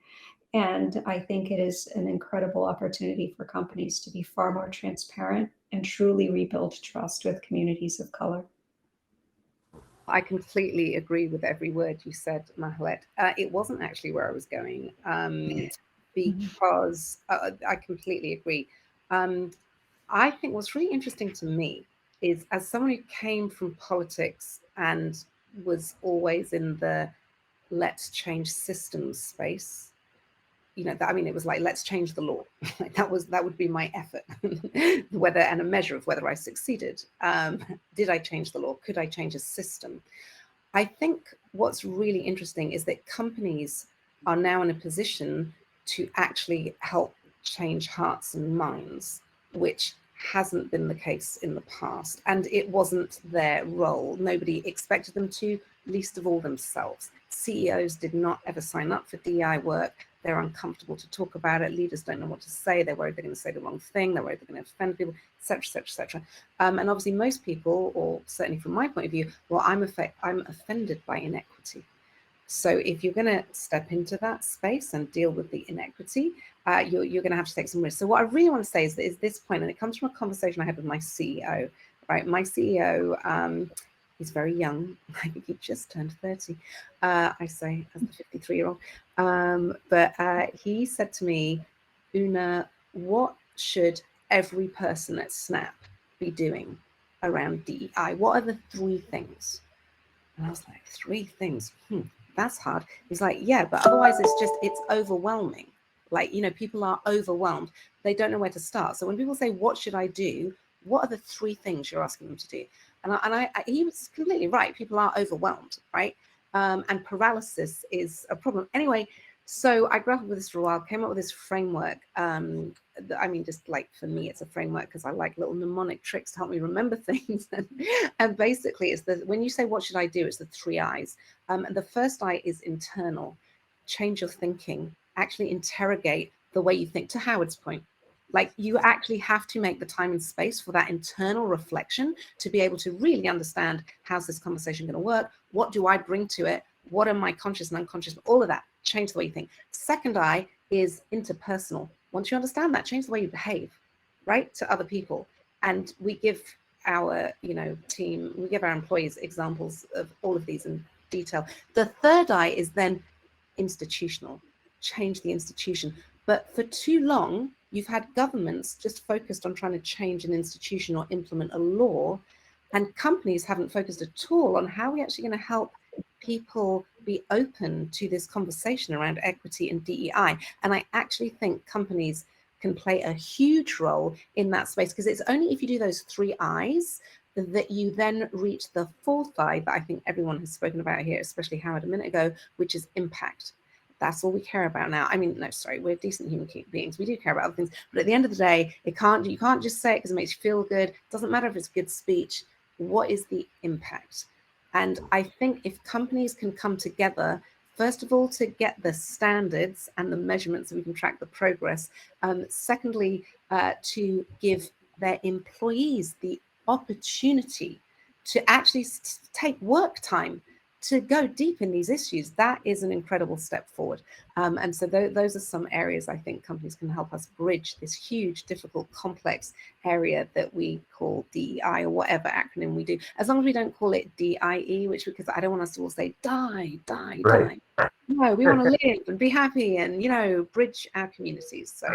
Speaker 2: And I think it is an incredible opportunity for companies to be far more transparent and truly rebuild trust with communities of color.
Speaker 4: I completely agree with every word you said, Mahlaette. It wasn't actually where I was going because I completely agree. I think what's really interesting to me is, as someone who came from politics and was always in the let's change systems space, it was like, let's change the law. that would be my effort, whether, and a measure of whether I succeeded. Did I change the law? Could I change a system? I think what's really interesting is that companies are now in a position to actually help change hearts and minds, which hasn't been the case in the past. And it wasn't their role. Nobody expected them to, least of all themselves. CEOs did not ever sign up for DEI work. They're uncomfortable to talk about it. Leaders don't know what to say. They're worried they're going to say the wrong thing. They're worried they're going to offend people, etc., etc. And obviously most people, or certainly from my point of view, well, I'm offended by inequity. So if you're going to step into that space and deal with the inequity, you're going to have to take some risk. So what I really want to say is this point, and it comes from a conversation I had with my CEO, right? My CEO, he's very young. I think he just turned 30, I say, as the 53-year-old. But he said to me, Una, what should every person at Snap be doing around DEI? What are the 3 things? And I was like, 3 things? That's hard. He's like, yeah, but otherwise it's overwhelming. Like, people are overwhelmed. They don't know where to start. So when people say, what should I do? What are the 3 things you're asking them to do? And he was completely right. People are overwhelmed, right? And paralysis is a problem. Anyway, so I grappled with this for a while, came up with this framework. Just like for me, it's a framework because I like little mnemonic tricks to help me remember things. And basically, it's when you say, what should I do? It's the 3 I's. And the first I is internal. Change your thinking. actually interrogate the way you think. To Howard's point, like, you actually have to make the time and space for that internal reflection to be able to really understand, how's this conversation going to work? What do I bring to it? What are my conscious and unconscious? All of that, change the way you think. Second I is interpersonal. Once you understand that, change the way you behave, right, to other people. And we give our, team, we give our employees examples of all of these in detail. The third I is then institutional. Change the institution. But for too long, you've had governments just focused on trying to change an institution or implement a law, and companies haven't focused at all on how we're actually going to help people be open to this conversation around equity and DEI. And I actually think companies can play a huge role in that space, because it's only if you do those 3 I's that you then reach the 4th I that I think everyone has spoken about here, especially Howard a minute ago, which is impact. That's all we care about now. I mean, no, sorry, we're decent human beings. We do care about other things, but at the end of the day, you can't just say it because it makes you feel good. It doesn't matter if it's good speech. What is the impact? And I think if companies can come together, first of all, to get the standards and the measurements so we can track the progress. Secondly, to give their employees the opportunity to actually take work time to go deep in these issues, that is an incredible step forward. And so those are some areas I think companies can help us bridge this huge, difficult, complex area that we call DEI, or whatever acronym we do, as long as we don't call it DIE, because I don't want us to all say die.
Speaker 5: Right.
Speaker 4: No, we want to live and be happy and, bridge our communities. So.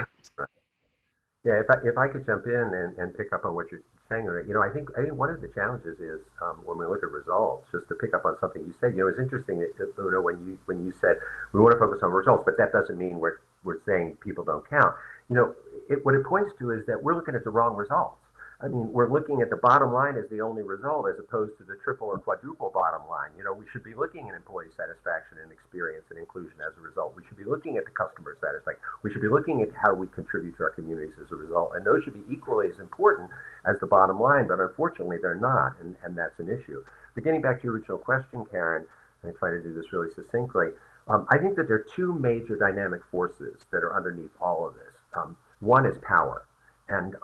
Speaker 5: Yeah, if I could jump in and pick up on what you're saying, I think one of the challenges is when we look at results, just to pick up on something you said, it's interesting that when you said we want to focus on results, but that doesn't mean we're saying people don't count. What it points to is that we're looking at the wrong results. I mean, we're looking at the bottom line as the only result, as opposed to the triple or quadruple bottom line. We should be looking at employee satisfaction and experience and inclusion as a result. We should be looking at the customer satisfaction. We should be looking at how we contribute to our communities as a result. And those should be equally as important as the bottom line, but unfortunately they're not, and that's an issue. But getting back to your original question, Karen, and I try to do this really succinctly, I think that there are 2 major dynamic forces that are underneath all of this. One is power. And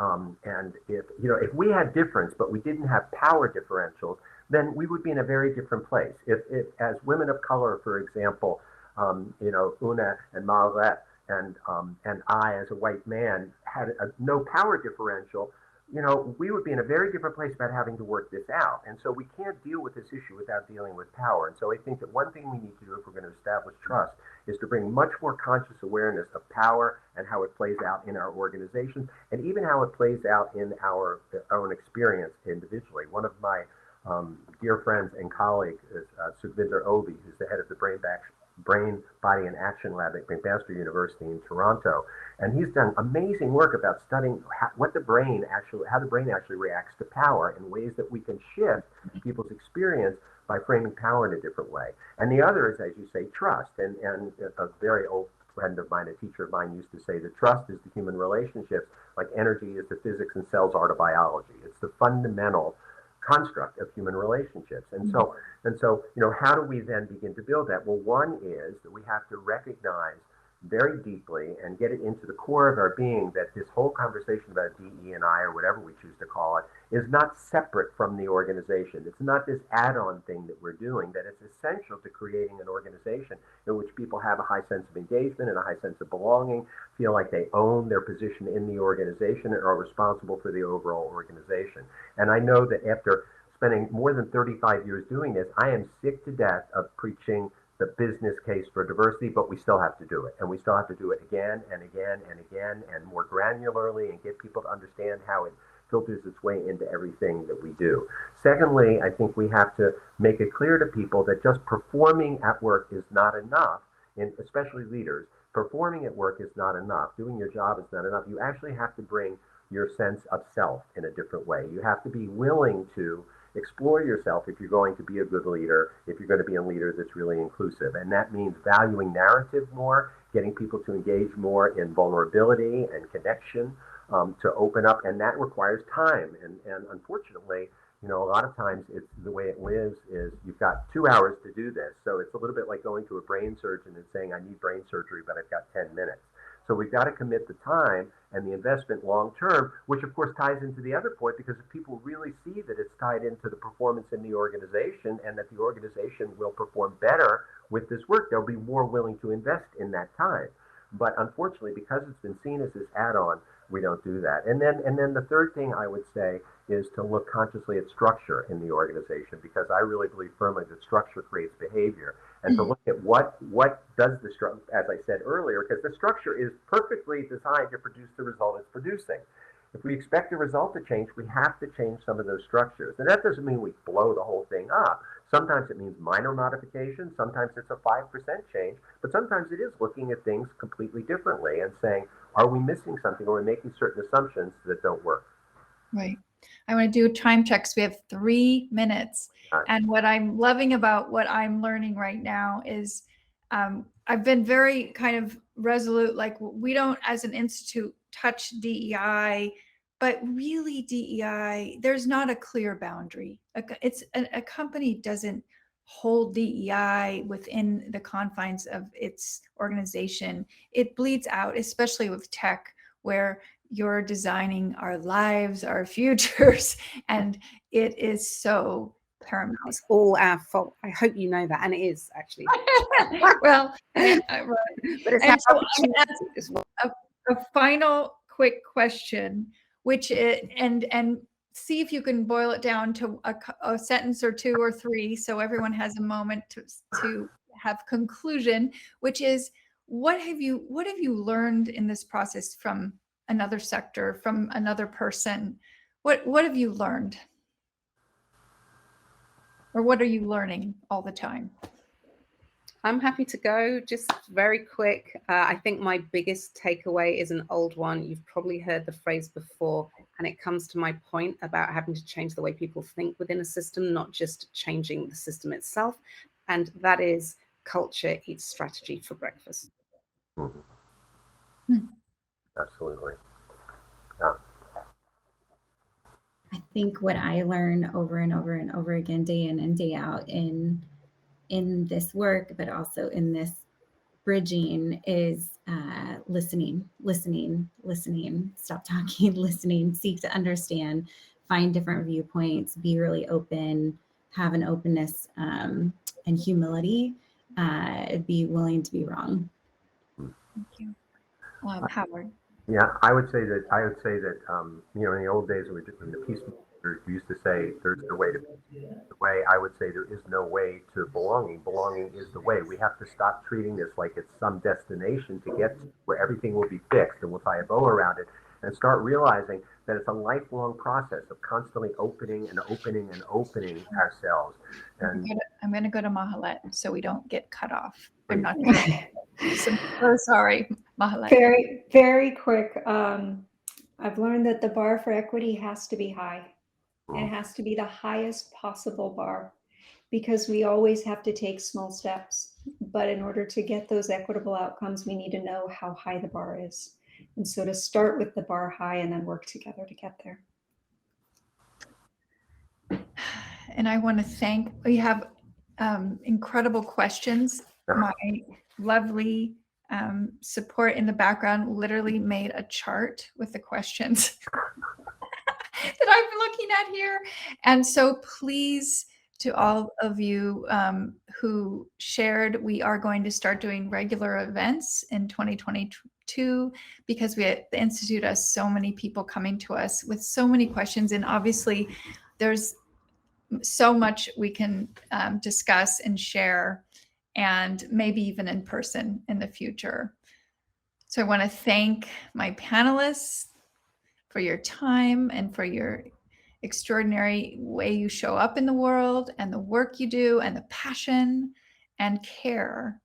Speaker 5: if we had difference, but we didn't have power differentials, then we would be in a very different place. If as women of color, for example, Una and Mahlaette and I, as a white man, had no power differential, we would be in a very different place about having to work this out. And so we can't deal with this issue without dealing with power. And so I think that one thing we need to do if we're going to establish trust is to bring much more conscious awareness of power and how it plays out in our organizations, and even how it plays out in our own experience individually. One of my dear friends and colleagues is Sukhvinder Obi, who's the head of the Brain, Body, and Action Lab at McMaster University in Toronto. And he's done amazing work about studying how the brain actually reacts to power in ways that we can shift people's experience by framing power in a different way. And the other is, as you say, trust. And a very old friend of mine, a teacher of mine, used to say that trust is the human relationships, like energy is the physics and cells are to biology. It's the fundamental construct of human relationships. And so, how do we then begin to build that? Well, one is that we have to recognize very deeply and get it into the core of our being that this whole conversation about DE&I, or whatever we choose to call it, is not separate from the organization. It's not this add-on thing that we're doing, that it's essential to creating an organization in which people have a high sense of engagement and a high sense of belonging, feel like they own their position in the organization and are responsible for the overall organization. And I know that after spending more than 35 years doing this, I am sick to death of preaching the business case for diversity, but we still have to do it. And we still have to do it again and again and again and more granularly, and get people to understand how it filters its way into everything that we do. Secondly, I think we have to make it clear to people that just performing at work is not enough, and especially leaders. Performing at work is not enough. Doing your job is not enough. You actually have to bring your sense of self in a different way. You have to be willing to explore yourself if you're going to be a good leader, if you're going to be a leader that's really inclusive. And that means valuing narrative more, getting people to engage more in vulnerability and connection, to open up. And that requires time. And unfortunately, You know, a lot of times it's the way it lives is you've got 2 hours to do this. So it's a little bit like going to a brain surgeon and saying, I need brain surgery, but I've got 10 minutes. So we've got to commit the time and the investment long term, which of course ties into the other point, because if people really see that it's tied into the performance in the organization and that the organization will perform better with this work, they'll be more willing to invest in that time. But unfortunately, because it's been seen as this add-on, we don't do that. And then the third thing I would say is to look consciously at structure in the organization, because I really believe firmly that structure creates behavior. And to look at what does the structure, as I said earlier, because the structure is perfectly designed to produce the result it's producing. If we expect the result to change, we have to change some of those structures. And that doesn't mean we blow the whole thing up. Sometimes it means minor modifications, sometimes it's a 5% change, but sometimes it is looking at things completely differently and saying, are we missing something, or are we making certain assumptions that don't work?
Speaker 1: Right. I want to do time checks. We have 3 minutes. And what I'm loving about what I'm learning right now is I've been very kind of resolute, like we don't as an institute touch DEI, but really DEI, there's not a clear boundary. A company doesn't hold DEI within the confines of its organization. It bleeds out, especially with tech, where you're designing our lives, our futures, and it is so paramount.
Speaker 4: It's all our fault. I hope you know that, and it is actually.
Speaker 1: Well, right.
Speaker 4: But it's
Speaker 1: And so I'm
Speaker 4: our
Speaker 1: gonna ask a final quick question, which is, and see if you can boil it down to a sentence or 2 or 3, so everyone has a moment to have conclusion, which is, what have you learned in this process from another sector, from another person? What have you learned? Or what are you learning all the time?
Speaker 4: I'm happy to go. Just very quick. I think my biggest takeaway is an old one. You've probably heard the phrase before, and it comes to my point about having to change the way people think within a system, not just changing the system itself. And that is culture eats strategy for breakfast.
Speaker 5: Mm-hmm. Absolutely. Yeah.
Speaker 3: I think what I learn over and over and over again, day in and day out in this work, but also in this bridging, is listening, stop talking, listening, seek to understand, find different viewpoints, be really open, have an openness and humility, be willing to be wrong.
Speaker 1: Thank you. Howard.
Speaker 5: Yeah, I would say that you know, in the old days when the peacemakers, we used to say there's no way to the way. I would say there is no way to belonging. Belonging is the way. We have to stop treating this like it's some destination to get to where everything will be fixed and we'll tie a bow around it, and start realizing that it's a lifelong process of constantly opening and opening and opening ourselves. And
Speaker 1: I'm going to go to Mahlaette so we don't get cut off. I'm not so sorry, Mahlaette.
Speaker 2: Very, very quick. I've learned that the bar for equity has to be high. It has to be the highest possible bar, because we always have to take small steps. But in order to get those equitable outcomes, we need to know how high the bar is. And so to start with the bar high and then work together to get there.
Speaker 1: And I want to thank, we have incredible questions. My lovely support in the background literally made a chart with the questions that I'm looking at here. And so please, to all of you who shared, we are going to start doing regular events in 2022, because the Institute has so many people coming to us with so many questions. And obviously there's so much we can discuss and share, and maybe even in person in the future. So I want to thank my panelists for your time and for your extraordinary way you show up in the world, and the work you do, and the passion and care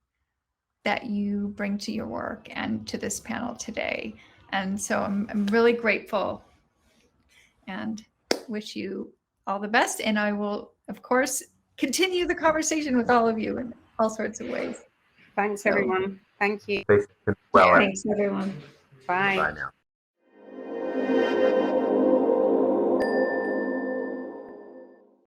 Speaker 1: that you bring to your work and to this panel today. And so I'm really grateful and wish you all the best. And I will, of course, continue the conversation with all of you in all sorts of ways.
Speaker 4: Thanks, everyone. Thank you.
Speaker 2: Thanks, everyone.
Speaker 4: Bye.
Speaker 5: Bye now.